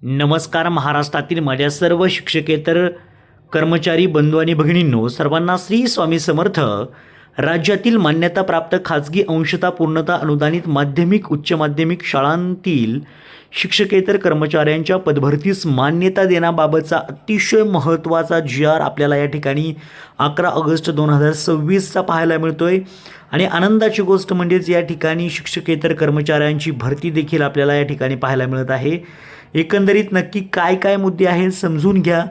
नमस्कार. महाराष्ट्रातील माझ्या सर्व शिक्षकेतर कर्मचारी बंधू आणि भगिनींनो, सर्वांना श्री स्वामी समर्थ. राज्यातील मान्यताप्राप्त खाजगी अंशतः पूर्णतः अनुदानित माध्यमिक उच्च माध्यमिक शाळांतील शिक्षकेतर कर्मचाऱ्यांच्या पदभरतीस मान्यता देण्याबाबतचा अतिशय महत्त्वाचा जी.आर. आपल्याला या ठिकाणी 11 ऑगस्ट 2026चा पाहायला मिळतोय. आणि आनंदाची गोष्ट म्हणजेच या ठिकाणी शिक्षकेतर कर्मचाऱ्यांची भरती देखील आपल्याला या ठिकाणी पाहायला मिळत आहे. एकंदरीत नक्की काय काय मुद्दे आहेत समजून घ्या.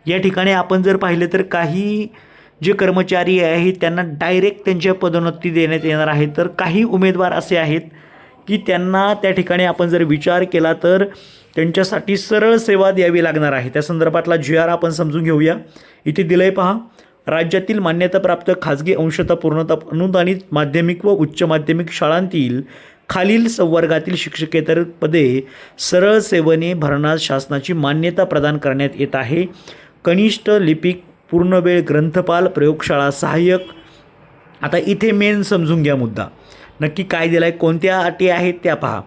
या ठिकाणी आपण जर पाहिलं तर काही जे कर्मचारी आहेत त्यांना डायरेक्ट त्यांच्या पदोन्नती देण्यात येणार आहे, तर काही उमेदवार असे आहेत की त्यांना त्या ठिकाणी आपण जर विचार केला तर त्यांच्यासाठी सरळ सेवा द्यावी लागणार आहे. त्या संदर्भातला जी.आर. आपण समजून घेऊया. इथे दिलं आहे पहा. राज्यातील मान्यताप्राप्त खाजगी अंशतः पूर्णतः अनुदानित माध्यमिक व उच्च माध्यमिक शाळांतील खालील संवर्गातील शिक्षकेतर पदे सरळ सेवेने भरण्यास शासनाची मान्यता प्रदान करण्यात येत आहे. कनिष्ठ लिपिक, पूर्णवेळ ग्रंथपाल, प्रयोगशाळा सहाय्यक. आता इथे मेन समजून घ्या मुद्दा नक्की काय दिला आहे, कोणत्या अटी आहेत त्या पहा.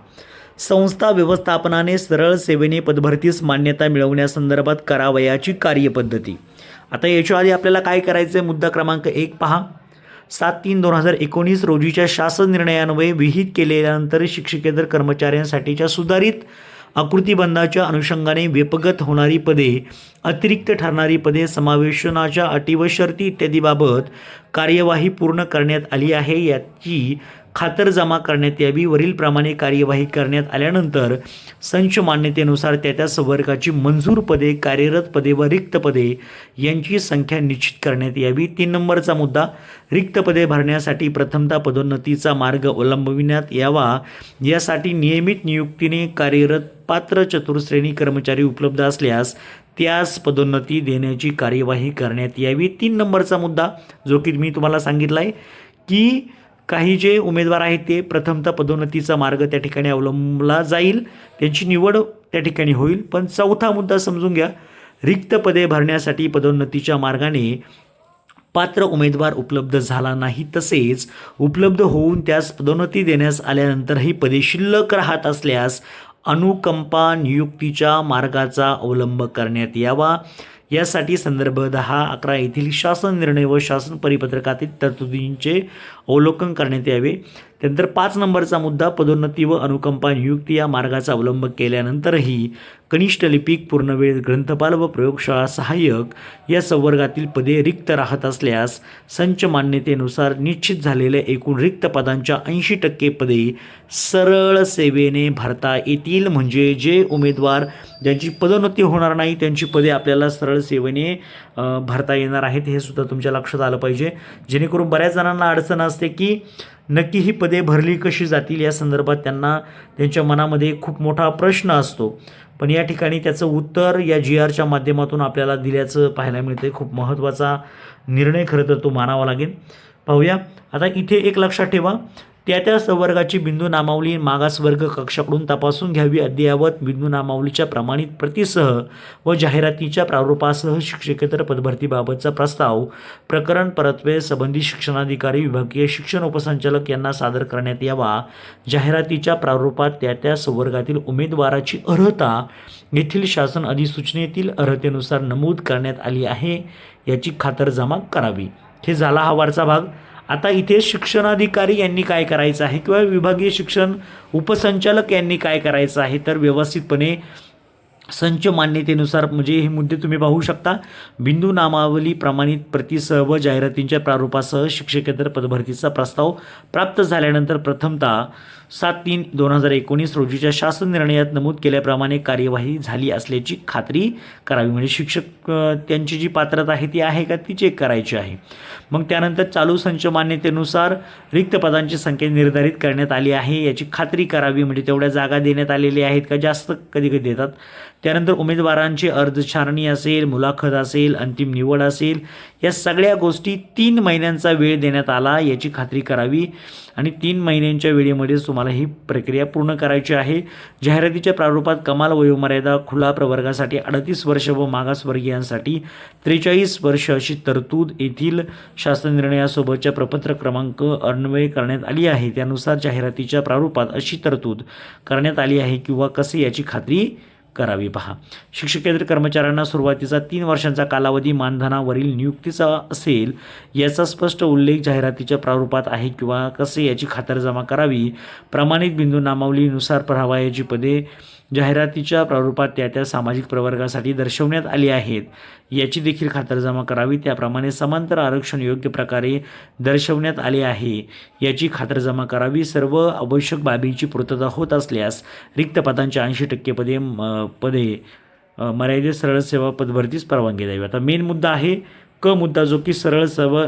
संस्था व्यवस्थापनाने सरळ सेवेने पदभरतीस मान्यता मिळवण्यासंदर्भात करावयाची कार्यपद्धती. आता याच्या आधी आपल्याला काय करायचं आहे, मुद्दा क्रमांक 1 पहा. 7/3/2019 रोजीच्या शासन निर्णयान्वये विहित केलेल्यानंतर शिक्षकेतर कर्मचाऱ्यांसाठीच्या सुधारित आकृतीबंधाच्या अनुषंगाने व्यपगत होणारी पदे, अतिरिक्त ठरणारी पदे, समावेशनाच्या अटी व शर्ती इत्यादीबाबत कार्यवाही पूर्ण करण्यात आली आहे. याची खातरजमा करण्यात यावी. वरीलप्रमाणे कार्यवाही करण्यात आल्यानंतर संच मान्यतेनुसार त्या संवर्गाची मंजूर पदे, कार्यरत पदे व रिक्त पदे यांची संख्या निश्चित करण्यात यावी. 3 नंबरचा मुद्दा. रिक्त पदे भरण्यासाठी प्रथमतः पदोन्नतीचा मार्ग अवलंबविण्यात यावा. यासाठी नियमित नियुक्तीने कार्यरत पात्र चतुर्श्रेणी कर्मचारी उपलब्ध असल्यास त्यास पदोन्नती देण्याची कार्यवाही करण्यात यावी. 3 नंबरचा मुद्दा जो की मी तुम्हाला सांगितला आहे की काही जे उमेदवार आहेत ते प्रथमतः पदोन्नतीचा मार्ग त्या ठिकाणी अवलंबला जाईल, त्यांची निवड त्या ठिकाणी होईल. पण चौथा मुद्दा समजून घ्या. रिक्त पदे भरण्यासाठी पदोन्नतीच्या मार्गाने पात्र उमेदवार उपलब्ध झाला नाही, तसेच उपलब्ध होऊन त्यास पदोन्नती देण्यास आल्यानंतर ही पदे शिल्लक राहत असल्यास अनुकंपा नियुक्तीच्या मार्गाचा अवलंब करण्यात यावा. यासाठी संदर्भ 10/11 येथील शासन निर्णय व शासन परिपत्रकातील तरतुदींचे अवलोकन करण्यात यावे. त्यानंतर 5 नंबरचा मुद्दा. पदोन्नती व अनुकंपा नियुक्ती या मार्गाचा अवलंब केल्यानंतरही कनिष्ठ लिपिक, पूर्णवेळ ग्रंथपाल व प्रयोगशाळा सहाय्यक या संवर्गातील पदे रिक्त राहत असल्यास संच मान्यतेनुसार निश्चित झालेल्या एकूण रिक्त पदांच्या 80% पदे सरळ सेवेने भरता येतील. म्हणजे जे उमेदवार ज्यांची पदोन्नती होणार नाही त्यांची पदे आपल्याला सरळ सेवेने भरता येणार आहेत, हे सुद्धा तुमच्या लक्षात आलं पाहिजे. जेणेकरून बऱ्याच जणांना अडचण असते की नक्की ही पदे भरली कशी जातील, या संदर्भात त्यांना त्यांच्या मनामध्ये खूप मोठा प्रश्न असतो. पण या ठिकाणी त्याचं उत्तर या जी.आरच्या माध्यमातून आपल्याला दिल्याचं पाहायला मिळतं. खूप महत्त्वाचा निर्णय खरं तर तो मानावा लागेल. पाहूया. आता इथे एक लक्षात ठेवा. त्या संवर्गाची बिंदू नामावली मागासवर्ग कक्षाकडून तपासून घ्यावी. अद्ययावत बिंदू नामावलीच्या प्रमाणित प्रतीसह व जाहिरातीच्या प्रारूपासह शिक्षकेतर पदभरतीबाबतचा प्रस्ताव प्रकरण परतवे संबंधित शिक्षणाधिकारी, विभागीय शिक्षण उपसंचालक यांना सादर करण्यात यावा. जाहिरातीच्या प्रारूपात त्या संवर्गातील उमेदवाराची अर्हता येथील शासन अधिसूचनेतील अर्हतेनुसार नमूद करण्यात आली आहे, याची खातरजमा करावी. हे झाला हा वरचा भाग. आता इथे शिक्षणाधिकारी यांनी काय करायचं आहे किंवा विभागीय शिक्षण उपसंचालक यांनी काय करायचं आहे, तर व्यवस्थितपणे संच मान्यतेनुसार म्हणजे हे मुद्दे तुम्ही पाहू शकता. बिंदू नामावली प्रमाणित प्रतीसह व जाहिरातींच्या प्रारूपासह शिक्षकेतर पदभरतीचा प्रस्ताव प्राप्त झाल्यानंतर प्रथमतः 7/3/2019 रोजीच्या शासन निर्णयात नमूद केल्याप्रमाणे कार्यवाही झाली असल्याची खात्री करावी. म्हणजे शिक्षक त्यांची जी पात्रता आहे ती आहे का ती चेक करायची आहे. मग त्यानंतर चालू संच मान्यतेनुसार रिक्त पदांची संख्या निर्धारित करण्यात आली आहे, याची खात्री करावी. म्हणजे तेवढ्या जागा देण्यात आलेल्या आहेत का, जास्त कधी कधी देतात. त्यानंतर उमेदवारांची अर्ज छाननी असेल, मुलाखत असेल, अंतिम निवड असेल, या सगळ्या गोष्टी 3 महिन्यांचा वेळ देण्यात आला, याची खात्री करावी. आणि 3 महिन्यांच्या वेळेमध्येच तुम्हाला ही प्रक्रिया पूर्ण करायची आहे. जाहिरातीच्या प्रारूपात कमाल वयोमर्यादा खुला प्रवर्गासाठी 38 वर्ष व मागासवर्गीयांसाठी 43 वर्ष अशी तरतूद येथील शासन निर्णयासोबतच्या प्रपत्र क्रमांक अन्वय करण्यात आली आहे. त्यानुसार जाहिरातीच्या प्रारूपात अशी तरतूद करण्यात आली आहे किंवा कसे याची खात्री करावी. पहा, शिक्षकेतर कर्मचाऱ्यांना सुरुवातीचा 3 वर्षांचा कालावधी मानधनावरील नियुक्तीचा असेल याचा स्पष्ट उल्लेख जाहिरातीच्या प्रारूपात आहे किंवा कसे याची खातरजमा करावी. प्रमाणित बिंदू नामावलीनुसार भरावयाची पदे जाहिरातीच्या प्रारूपात त्या सामाजिक प्रवर्गासाठी दर्शवण्यात आली आहेत याची देखील खातरजमा करावी. त्याप्रमाणे समांतर आरक्षण योग्य प्रकारे दर्शवण्यात आले आहे याची खातरजमा करावी. सर्व आवश्यक बाबींची पूर्तता होत असल्यास रिक्त पदांच्या 80% पदे मर्यादित सरळ सेवा पदभरतीस परवानगी द्यावी. आता मेन मुद्दा आहे मुद्दा जो की सरळ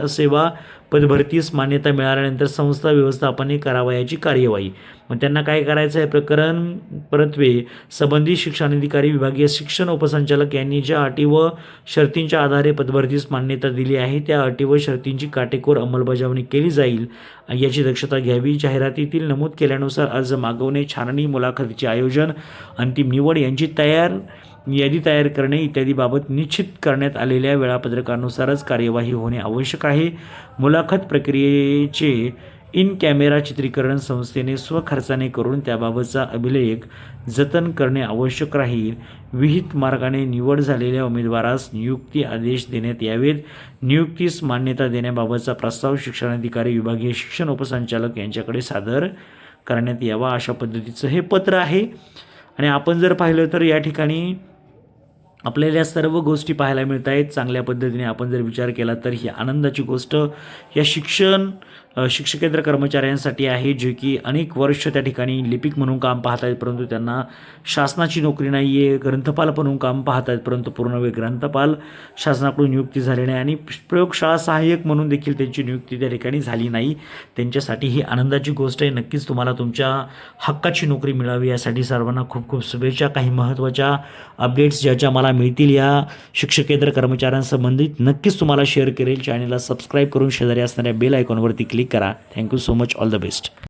सेवा पदभरतीस मान्यता मिळाल्यानंतर संस्था व्यवस्थापने करावयाची कार्यवाही. मग त्यांना काय करायचं आहे, प्रकरण परत्वे संबंधित शिक्षणाधिकारी विभागीय शिक्षण उपसंचालक यांनी ज्या अटी व शर्तींच्या आधारे पदभरतीस मान्यता दिली आहे त्या अटी व शर्तींची काटेकोर अंमलबजावणी केली जाईल याची दक्षता घ्यावी. जाहिरातीतील नमूद केल्यानुसार अर्ज मागवणे, छाननी, मुलाखतीचे आयोजन, अंतिम निवड यांची यादी तयार करणे इत्यादीबाबत निश्चित करण्यात आलेल्या वेळापत्रकानुसारच कार्यवाही होणे आवश्यक आहे. मुलाखत प्रक्रियेचे इन कॅमेरा चित्रीकरण संस्थेने स्वखर्चाने करून त्याबाबतचा अभिलेख जतन करणे आवश्यक राहील. विहित मार्गाने निवड झालेल्या उमेदवारास नियुक्ती आदेश देण्यात यावेत. नियुक्तीस मान्यता देण्याबाबतचा प्रस्ताव शिक्षणाधिकारी विभागीय शिक्षण उपसंचालक यांच्याकडे सादर करण्यात यावा. अशा पद्धतीचं हे पत्र आहे. आणि आपण जर पाहिलं तर या ठिकाणी आपल्याला सर्व गोष्टी पाहायला मिळत आहेत. चांगल्या पद्धतीने आपण जर विचार केला तर ही आनंदाची गोष्ट या शिक्षकेतर कर्मचाऱ्यांसाठी आहे जे की अनेक वर्ष त्या ठिकाणी लिपिक म्हणून काम पाहत आहेत परंतु त्यांना शासनाची नोकरी नाही आहे. ग्रंथपाल म्हणून काम पाहत आहेत परंतु पूर्णवेळ ग्रंथपाल शासनाकडून नियुक्ती झाली नाही आणि प्रयोगशाळा सहाय्यक म्हणून देखील त्यांची नियुक्ती त्या ठिकाणी झाली नाही. त्यांच्यासाठी ही आनंदाची गोष्ट आहे. नक्कीच तुम्हाला तुमच्या हक्काची नोकरी मिळावी यासाठी सर्वांना खूप खूप शुभेच्छा. काही महत्त्वाच्या अपडेट्स ज्याच्या मला मिळतील या शिक्षकेतर कर्मचाऱ्यांसंबंधित नक्कीच तुम्हाला शेअर करेल. चॅनलला सबस्क्राईब करून शेजारी असणाऱ्या बेल आयकॉनवरती क्लिक करा. Thank you so much. All the best.